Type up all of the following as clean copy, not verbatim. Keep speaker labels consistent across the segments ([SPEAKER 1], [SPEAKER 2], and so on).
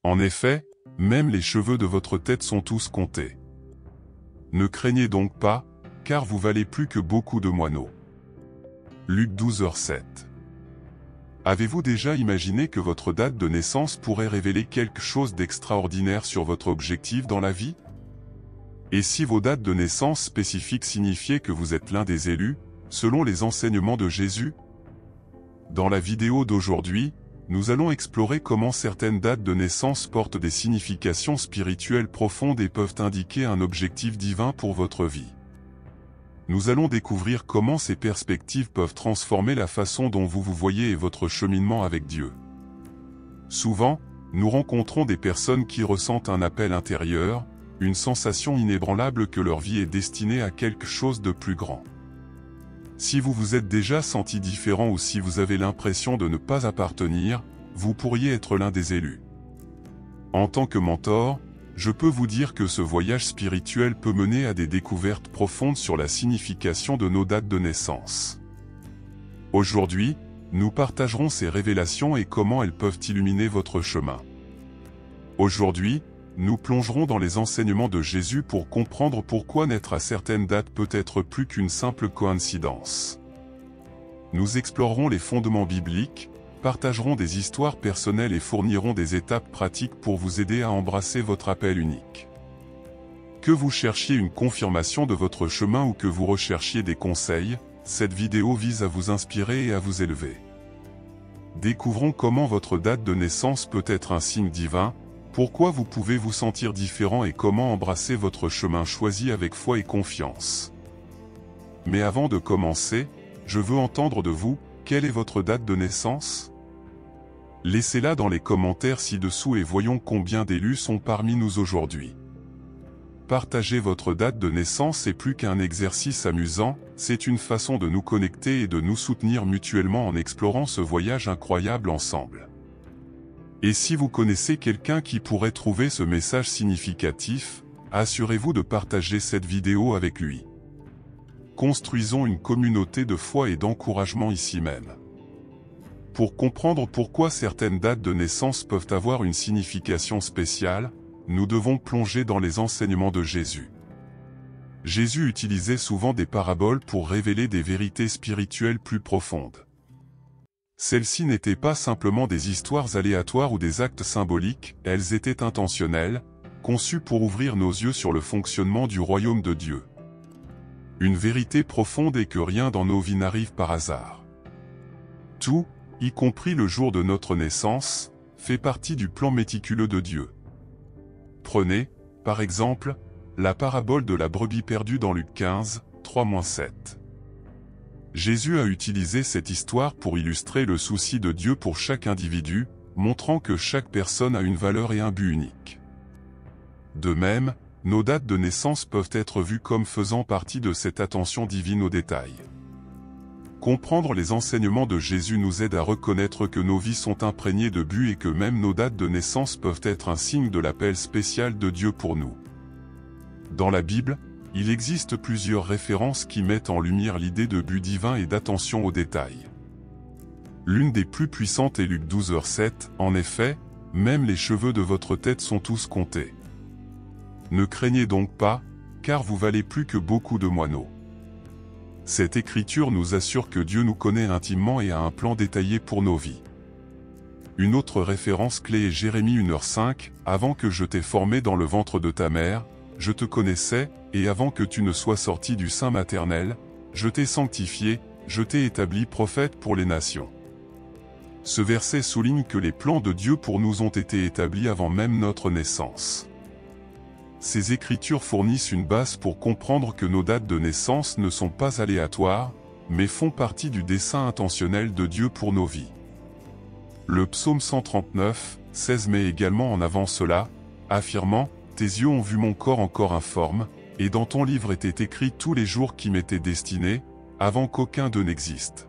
[SPEAKER 1] En effet, même les cheveux de votre tête sont tous comptés. Ne craignez donc pas, car vous valez plus que beaucoup de moineaux. Luc 12h07. Avez-vous déjà imaginé que votre date de naissance pourrait révéler quelque chose d'extraordinaire sur votre objectif dans la vie? Et si vos dates de naissance spécifiques signifiaient que vous êtes l'un des élus, selon les enseignements de Jésus? Dans la vidéo d'aujourd'hui, nous allons explorer comment certaines dates de naissance portent des significations spirituelles profondes et peuvent indiquer un objectif divin pour votre vie. Nous allons découvrir comment ces perspectives peuvent transformer la façon dont vous vous voyez et votre cheminement avec Dieu. Souvent, nous rencontrons des personnes qui ressentent un appel intérieur, une sensation inébranlable que leur vie est destinée à quelque chose de plus grand. Si vous vous êtes déjà senti différent ou si vous avez l'impression de ne pas appartenir, vous pourriez être l'un des élus. En tant que mentor, je peux vous dire que ce voyage spirituel peut mener à des découvertes profondes sur la signification de nos dates de naissance. Aujourd'hui, nous partagerons ces révélations et comment elles peuvent illuminer votre chemin. Aujourd'hui, nous plongerons dans les enseignements de Jésus pour comprendre pourquoi naître à certaines dates peut être plus qu'une simple coïncidence. Nous explorerons les fondements bibliques, partagerons des histoires personnelles et fournirons des étapes pratiques pour vous aider à embrasser votre appel unique. Que vous cherchiez une confirmation de votre chemin ou que vous recherchiez des conseils, cette vidéo vise à vous inspirer et à vous élever. Découvrons comment votre date de naissance peut être un signe divin, pourquoi vous pouvez vous sentir différent et comment embrasser votre chemin choisi avec foi et confiance. Mais avant de commencer, je veux entendre de vous, quelle est votre date de naissance? Laissez-la dans les commentaires ci-dessous et voyons combien d'élus sont parmi nous aujourd'hui. Partager votre date de naissance est plus qu'un exercice amusant, c'est une façon de nous connecter et de nous soutenir mutuellement en explorant ce voyage incroyable ensemble. Et si vous connaissez quelqu'un qui pourrait trouver ce message significatif, assurez-vous de partager cette vidéo avec lui. Construisons une communauté de foi et d'encouragement ici même. Pour comprendre pourquoi certaines dates de naissance peuvent avoir une signification spéciale, nous devons plonger dans les enseignements de Jésus. Jésus utilisait souvent des paraboles pour révéler des vérités spirituelles plus profondes. Celles-ci n'étaient pas simplement des histoires aléatoires ou des actes symboliques, elles étaient intentionnelles, conçues pour ouvrir nos yeux sur le fonctionnement du royaume de Dieu. Une vérité profonde est que rien dans nos vies n'arrive par hasard. Tout, y compris le jour de notre naissance, fait partie du plan méticuleux de Dieu. Prenez, par exemple, la parabole de la brebis perdue dans Luc 15, 3-7. Jésus a utilisé cette histoire pour illustrer le souci de Dieu pour chaque individu, montrant que chaque personne a une valeur et un but unique. De même, nos dates de naissance peuvent être vues comme faisant partie de cette attention divine aux détails. Comprendre les enseignements de Jésus nous aide à reconnaître que nos vies sont imprégnées de buts et que même nos dates de naissance peuvent être un signe de l'appel spécial de Dieu pour nous. Dans la Bible, il existe plusieurs références qui mettent en lumière l'idée de but divin et d'attention aux détails. L'une des plus puissantes est Luc 12h07, en effet, même les cheveux de votre tête sont tous comptés. Ne craignez donc pas, car vous valez plus que beaucoup de moineaux. Cette écriture nous assure que Dieu nous connaît intimement et a un plan détaillé pour nos vies. Une autre référence clé est Jérémie 1h5, « Avant que je t'ai formé dans le ventre de ta mère, je te connaissais, et avant que tu ne sois sorti du sein maternel, je t'ai sanctifié, je t'ai établi prophète pour les nations. » Ce verset souligne que les plans de Dieu pour nous ont été établis avant même notre naissance. Ces écritures fournissent une base pour comprendre que nos dates de naissance ne sont pas aléatoires, mais font partie du dessein intentionnel de Dieu pour nos vies. Le psaume 139, 16 met également en avant cela, affirmant « Tes yeux ont vu mon corps encore informe, et dans ton livre étaient écrits tous les jours qui m'étaient destinés, avant qu'aucun d'eux n'existe. »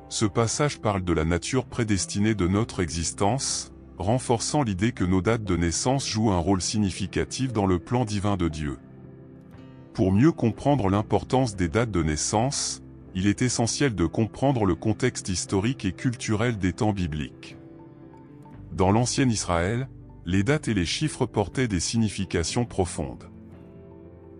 [SPEAKER 1] Ce passage parle de la nature prédestinée de notre existence, renforçant l'idée que nos dates de naissance jouent un rôle significatif dans le plan divin de Dieu. Pour mieux comprendre l'importance des dates de naissance, il est essentiel de comprendre le contexte historique et culturel des temps bibliques. Dans l'ancien Israël, les dates et les chiffres portaient des significations profondes.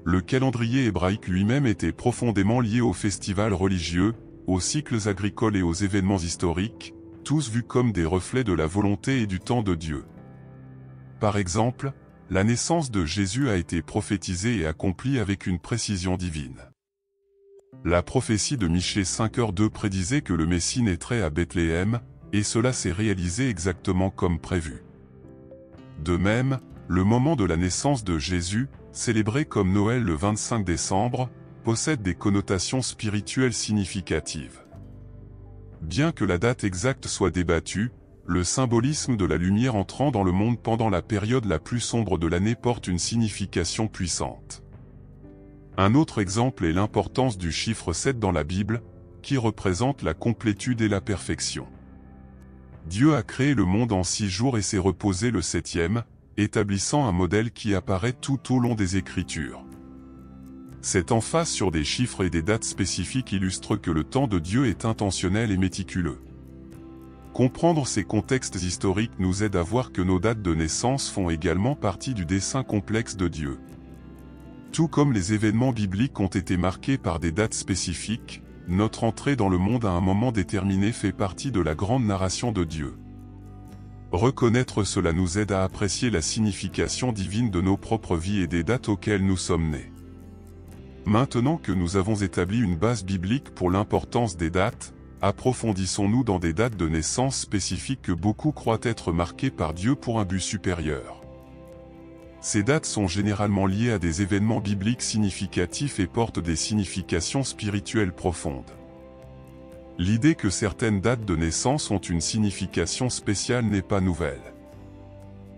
[SPEAKER 1] Le calendrier hébraïque lui-même était profondément lié aux festivals religieux, aux cycles agricoles et aux événements historiques, tous vus comme des reflets de la volonté et du temps de Dieu. Par exemple, la naissance de Jésus a été prophétisée et accomplie avec une précision divine. La prophétie de Michée 5h2 prédisait que le Messie naîtrait à Bethléem, et cela s'est réalisé exactement comme prévu. De même, le moment de la naissance de Jésus, célébré comme Noël le 25 décembre, possède des connotations spirituelles significatives. Bien que la date exacte soit débattue, le symbolisme de la lumière entrant dans le monde pendant la période la plus sombre de l'année porte une signification puissante. Un autre exemple est l'importance du chiffre 7 dans la Bible, qui représente la complétude et la perfection. Dieu a créé le monde en 6 jours et s'est reposé le 7e, établissant un modèle qui apparaît tout au long des Écritures. Cette emphase sur des chiffres et des dates spécifiques illustre que le temps de Dieu est intentionnel et méticuleux. Comprendre ces contextes historiques nous aide à voir que nos dates de naissance font également partie du dessein complexe de Dieu. Tout comme les événements bibliques ont été marqués par des dates spécifiques, notre entrée dans le monde à un moment déterminé fait partie de la grande narration de Dieu. Reconnaître cela nous aide à apprécier la signification divine de nos propres vies et des dates auxquelles nous sommes nés. Maintenant que nous avons établi une base biblique pour l'importance des dates, approfondissons-nous dans des dates de naissance spécifiques que beaucoup croient être marquées par Dieu pour un but supérieur. Ces dates sont généralement liées à des événements bibliques significatifs et portent des significations spirituelles profondes. L'idée que certaines dates de naissance ont une signification spéciale n'est pas nouvelle.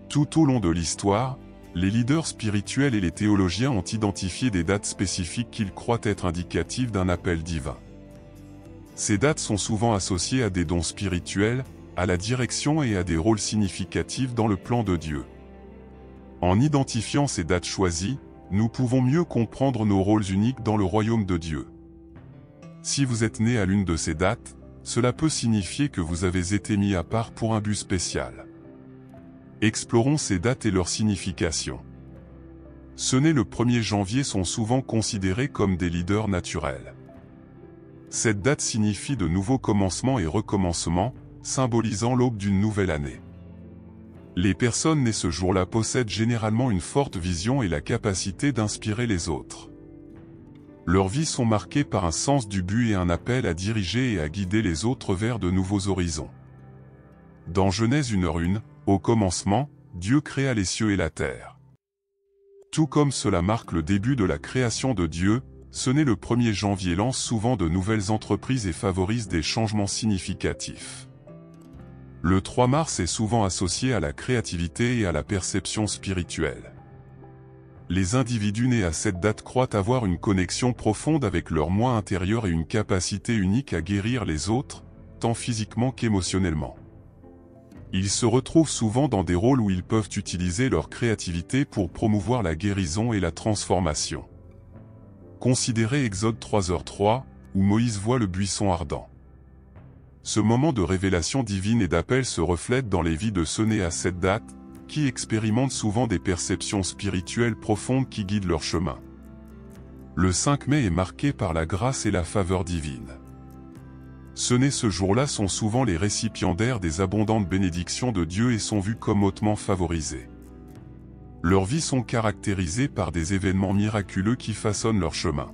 [SPEAKER 1] Tout au long de l'histoire, les leaders spirituels et les théologiens ont identifié des dates spécifiques qu'ils croient être indicatives d'un appel divin. Ces dates sont souvent associées à des dons spirituels, à la direction et à des rôles significatifs dans le plan de Dieu. En identifiant ces dates choisies, nous pouvons mieux comprendre nos rôles uniques dans le royaume de Dieu. Si vous êtes né à l'une de ces dates, cela peut signifier que vous avez été mis à part pour un but spécial. Explorons ces dates et leur signification. Ceux nés le 1er janvier sont souvent considérés comme des leaders naturels. Cette date signifie de nouveaux commencements et recommencements, symbolisant l'aube d'une nouvelle année. Les personnes nées ce jour-là possèdent généralement une forte vision et la capacité d'inspirer les autres. Leurs vies sont marquées par un sens du but et un appel à diriger et à guider les autres vers de nouveaux horizons. Dans Genèse 1h1, au commencement, Dieu créa les cieux et la terre. Tout comme cela marque le début de la création de Dieu, ce né le 1er janvier lance souvent de nouvelles entreprises et favorise des changements significatifs. Le 3 mars est souvent associé à la créativité et à la perception spirituelle. Les individus nés à cette date croient avoir une connexion profonde avec leur moi intérieur et une capacité unique à guérir les autres, tant physiquement qu'émotionnellement. Ils se retrouvent souvent dans des rôles où ils peuvent utiliser leur créativité pour promouvoir la guérison et la transformation. Considérez Exode 3h3, où Moïse voit le buisson ardent. Ce moment de révélation divine et d'appel se reflète dans les vies de ceux nés à cette date, qui expérimentent souvent des perceptions spirituelles profondes qui guident leur chemin. Le 5 mai est marqué par la grâce et la faveur divine. Ceux nés ce jour-là sont souvent les récipiendaires des abondantes bénédictions de Dieu et sont vus comme hautement favorisés. Leurs vies sont caractérisées par des événements miraculeux qui façonnent leur chemin.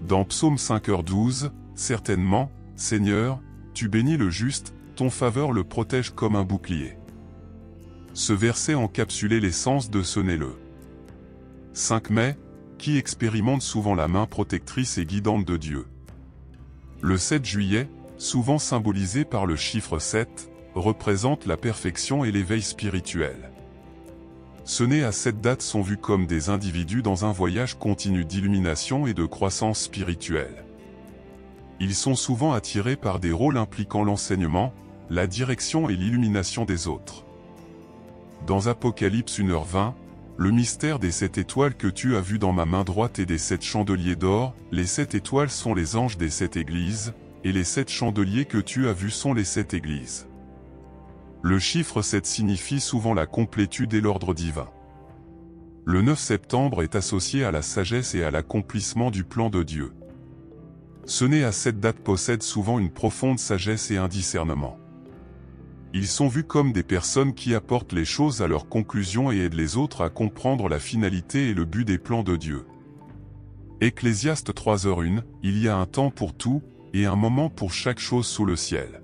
[SPEAKER 1] Dans Psaume 5h12, certainement, Seigneur, tu bénis le juste, ton faveur le protège comme un bouclier. Ce verset encapsulait l'essence de ce né le 5 mai, qui expérimente souvent la main protectrice et guidante de Dieu. Le 7 juillet, souvent symbolisé par le chiffre 7, représente la perfection et l'éveil spirituel. Ceux nés à cette date sont vus comme des individus dans un voyage continu d'illumination et de croissance spirituelle. Ils sont souvent attirés par des rôles impliquant l'enseignement, la direction et l'illumination des autres. Dans Apocalypse 1h20, le mystère des 7 étoiles que tu as vues dans ma main droite et des 7 chandeliers d'or, les 7 étoiles sont les anges des 7 églises, et les 7 chandeliers que tu as vus sont les 7 églises. Le chiffre 7 signifie souvent la complétude et l'ordre divin. Le 9 septembre est associé à la sagesse et à l'accomplissement du plan de Dieu. Ceux nés à cette date possèdent souvent une profonde sagesse et un discernement. Ils sont vus comme des personnes qui apportent les choses à leur conclusion et aident les autres à comprendre la finalité et le but des plans de Dieu. Ecclésiaste 3h1, il y a un temps pour tout, et un moment pour chaque chose sous le ciel.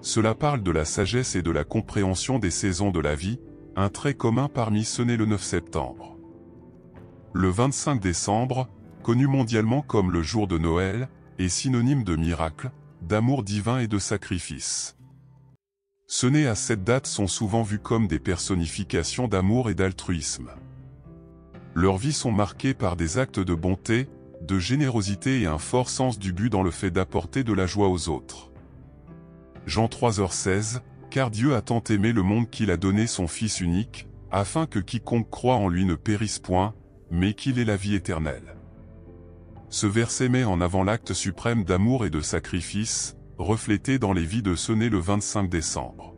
[SPEAKER 1] Cela parle de la sagesse et de la compréhension des saisons de la vie, un trait commun parmi ceux nés le 9 septembre. Le 25 décembre, connu mondialement comme le jour de Noël, est synonyme de miracle, d'amour divin et de sacrifice. Ceux nés à cette date sont souvent vus comme des personnifications d'amour et d'altruisme. Leurs vies sont marquées par des actes de bonté, de générosité et un fort sens du but dans le fait d'apporter de la joie aux autres. Jean 3h16, car Dieu a tant aimé le monde qu'il a donné son Fils unique, afin que quiconque croit en lui ne périsse point, mais qu'il ait la vie éternelle. Ce verset met en avant l'acte suprême d'amour et de sacrifice, reflété dans les vies de ceux nés le 25 décembre.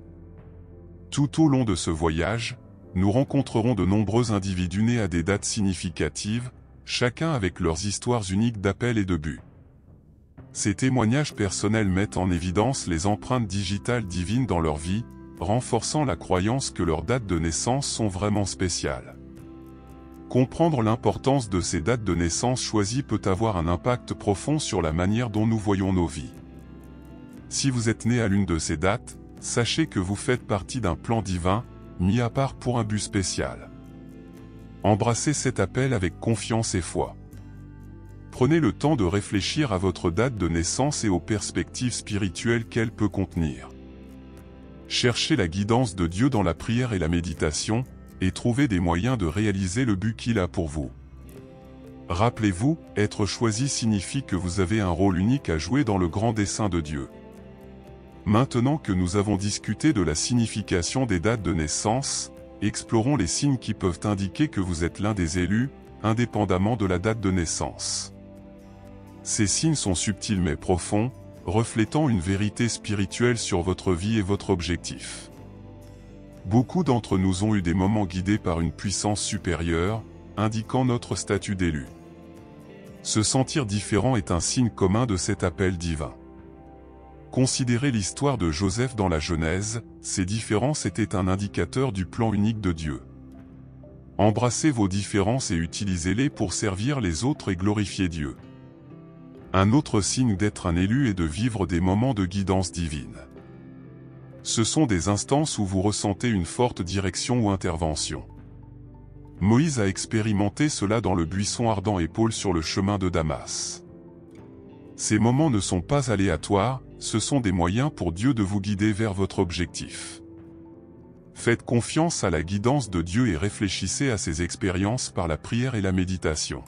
[SPEAKER 1] Tout au long de ce voyage, nous rencontrerons de nombreux individus nés à des dates significatives, chacun avec leurs histoires uniques d'appel et de but. Ces témoignages personnels mettent en évidence les empreintes digitales divines dans leur vie, renforçant la croyance que leurs dates de naissance sont vraiment spéciales. Comprendre l'importance de ces dates de naissance choisies peut avoir un impact profond sur la manière dont nous voyons nos vies. Si vous êtes né à l'une de ces dates, sachez que vous faites partie d'un plan divin, mis à part pour un but spécial. Embrassez cet appel avec confiance et foi. Prenez le temps de réfléchir à votre date de naissance et aux perspectives spirituelles qu'elle peut contenir. Cherchez la guidance de Dieu dans la prière et la méditation, et trouvez des moyens de réaliser le but qu'il a pour vous. Rappelez-vous, être choisi signifie que vous avez un rôle unique à jouer dans le grand dessein de Dieu. Maintenant que nous avons discuté de la signification des dates de naissance, explorons les signes qui peuvent indiquer que vous êtes l'un des élus, indépendamment de la date de naissance. Ces signes sont subtils mais profonds, reflétant une vérité spirituelle sur votre vie et votre objectif. Beaucoup d'entre nous ont eu des moments guidés par une puissance supérieure, indiquant notre statut d'élu. Se sentir différent est un signe commun de cet appel divin. Considérez l'histoire de Joseph dans la Genèse, ces différences étaient un indicateur du plan unique de Dieu. Embrassez vos différences et utilisez-les pour servir les autres et glorifier Dieu. Un autre signe d'être un élu est de vivre des moments de guidance divine. Ce sont des instances où vous ressentez une forte direction ou intervention. Moïse a expérimenté cela dans le buisson ardent et Paul sur le chemin de Damas. Ces moments ne sont pas aléatoires, ce sont des moyens pour Dieu de vous guider vers votre objectif. Faites confiance à la guidance de Dieu et réfléchissez à ces expériences par la prière et la méditation.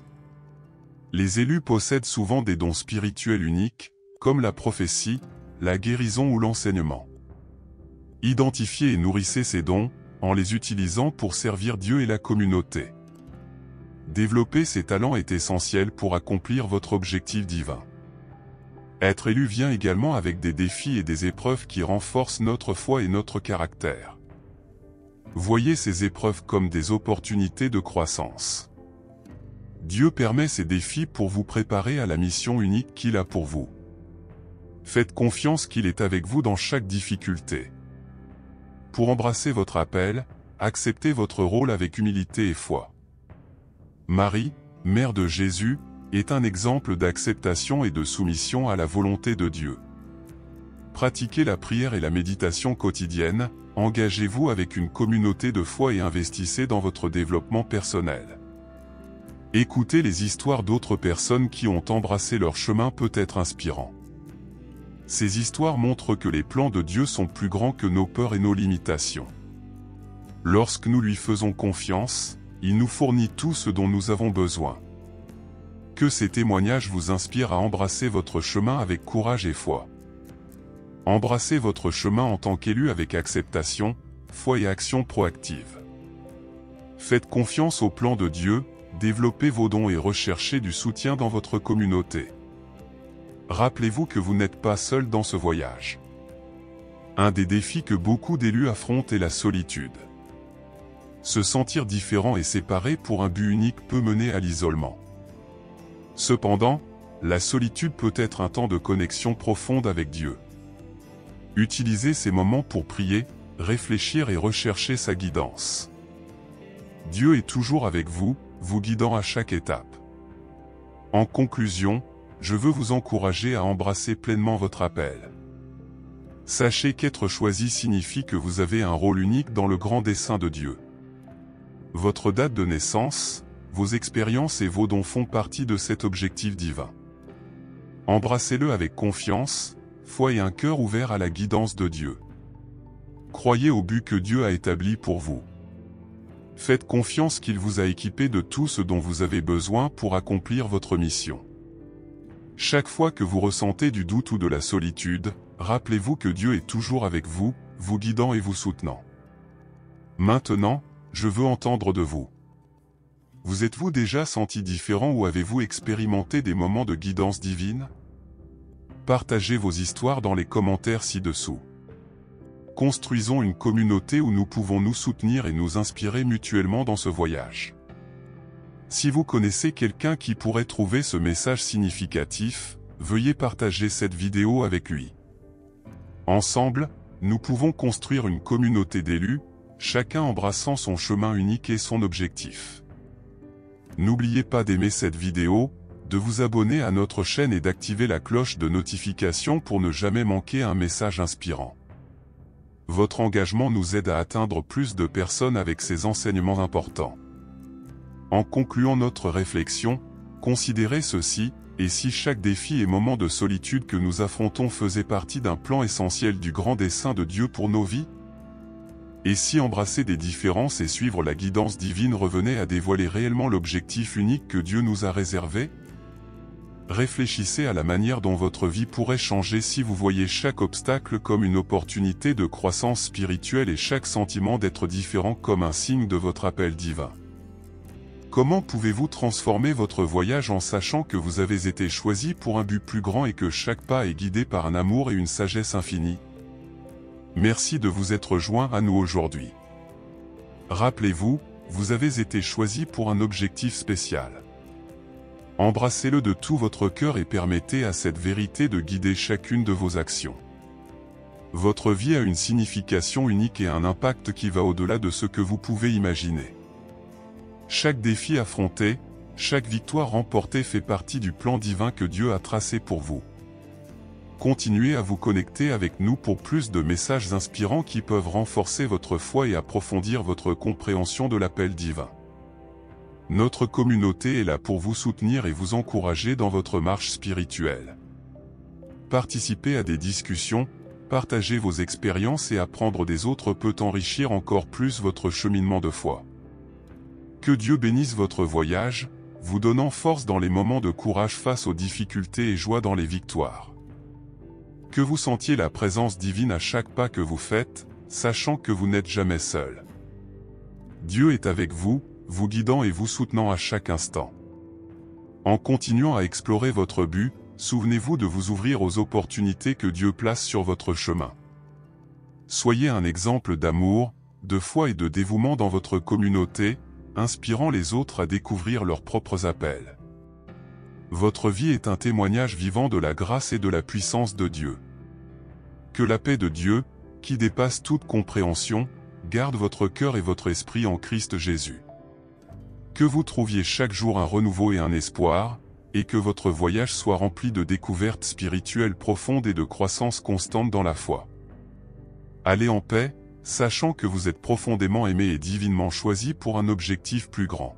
[SPEAKER 1] Les élus possèdent souvent des dons spirituels uniques, comme la prophétie, la guérison ou l'enseignement. Identifiez et nourrissez ces dons, en les utilisant pour servir Dieu et la communauté. Développer ces talents est essentiel pour accomplir votre objectif divin. Être élu vient également avec des défis et des épreuves qui renforcent notre foi et notre caractère. Voyez ces épreuves comme des opportunités de croissance. Dieu permet ces défis pour vous préparer à la mission unique qu'il a pour vous. Faites confiance qu'il est avec vous dans chaque difficulté. Pour embrasser votre appel, acceptez votre rôle avec humilité et foi. Marie, mère de Jésus, est un exemple d'acceptation et de soumission à la volonté de Dieu. Pratiquez la prière et la méditation quotidienne, engagez-vous avec une communauté de foi et investissez dans votre développement personnel. Écoutez les histoires d'autres personnes qui ont embrassé leur chemin peut être inspirant. Ces histoires montrent que les plans de Dieu sont plus grands que nos peurs et nos limitations. Lorsque nous lui faisons confiance, il nous fournit tout ce dont nous avons besoin. Que ces témoignages vous inspirent à embrasser votre chemin avec courage et foi. Embrassez votre chemin en tant qu'élu avec acceptation, foi et action proactive. Faites confiance au plan de Dieu, développez vos dons et recherchez du soutien dans votre communauté. Rappelez-vous que vous n'êtes pas seul dans ce voyage. Un des défis que beaucoup d'élus affrontent est la solitude. Se sentir différent et séparé pour un but unique peut mener à l'isolement. Cependant, la solitude peut être un temps de connexion profonde avec Dieu. Utilisez ces moments pour prier, réfléchir et rechercher sa guidance. Dieu est toujours avec vous, vous guidant à chaque étape. En conclusion, je veux vous encourager à embrasser pleinement votre appel. Sachez qu'être choisi signifie que vous avez un rôle unique dans le grand dessein de Dieu. Votre date de naissance, vos expériences et vos dons font partie de cet objectif divin. Embrassez-le avec confiance, foi et un cœur ouvert à la guidance de Dieu. Croyez au but que Dieu a établi pour vous. Faites confiance qu'il vous a équipé de tout ce dont vous avez besoin pour accomplir votre mission. Chaque fois que vous ressentez du doute ou de la solitude, rappelez-vous que Dieu est toujours avec vous, vous guidant et vous soutenant. Maintenant, je veux entendre de vous. Vous êtes-vous déjà senti différent ou avez-vous expérimenté des moments de guidance divine? Partagez vos histoires dans les commentaires ci-dessous. Construisons une communauté où nous pouvons nous soutenir et nous inspirer mutuellement dans ce voyage. Si vous connaissez quelqu'un qui pourrait trouver ce message significatif, veuillez partager cette vidéo avec lui. Ensemble, nous pouvons construire une communauté d'élus, chacun embrassant son chemin unique et son objectif. N'oubliez pas d'aimer cette vidéo, de vous abonner à notre chaîne et d'activer la cloche de notification pour ne jamais manquer un message inspirant. Votre engagement nous aide à atteindre plus de personnes avec ces enseignements importants. En concluant notre réflexion, considérez ceci, et si chaque défi et moment de solitude que nous affrontons faisait partie d'un plan essentiel du grand dessein de Dieu pour nos vies? Et si embrasser des différences et suivre la guidance divine revenait à dévoiler réellement l'objectif unique que Dieu nous a réservé? Réfléchissez à la manière dont votre vie pourrait changer si vous voyez chaque obstacle comme une opportunité de croissance spirituelle et chaque sentiment d'être différent comme un signe de votre appel divin. Comment pouvez-vous transformer votre voyage en sachant que vous avez été choisi pour un but plus grand et que chaque pas est guidé par un amour et une sagesse infinie? Merci de vous être joint à nous aujourd'hui. Rappelez-vous, vous avez été choisi pour un objectif spécial. Embrassez-le de tout votre cœur et permettez à cette vérité de guider chacune de vos actions. Votre vie a une signification unique et un impact qui va au-delà de ce que vous pouvez imaginer. Chaque défi affronté, chaque victoire remportée fait partie du plan divin que Dieu a tracé pour vous. Continuez à vous connecter avec nous pour plus de messages inspirants qui peuvent renforcer votre foi et approfondir votre compréhension de l'appel divin. Notre communauté est là pour vous soutenir et vous encourager dans votre marche spirituelle. Participez à des discussions, partagez vos expériences et apprendre des autres peut enrichir encore plus votre cheminement de foi. Que Dieu bénisse votre voyage, vous donnant force dans les moments de courage face aux difficultés et joie dans les victoires. Que vous sentiez la présence divine à chaque pas que vous faites, sachant que vous n'êtes jamais seul. Dieu est avec vous, vous guidant et vous soutenant à chaque instant. En continuant à explorer votre but, souvenez-vous de vous ouvrir aux opportunités que Dieu place sur votre chemin. Soyez un exemple d'amour, de foi et de dévouement dans votre communauté, inspirant les autres à découvrir leurs propres appels. Votre vie est un témoignage vivant de la grâce et de la puissance de Dieu. Que la paix de Dieu, qui dépasse toute compréhension, garde votre cœur et votre esprit en Christ Jésus. Que vous trouviez chaque jour un renouveau et un espoir, et que votre voyage soit rempli de découvertes spirituelles profondes et de croissance constante dans la foi. Allez en paix, sachant que vous êtes profondément aimé et divinement choisi pour un objectif plus grand.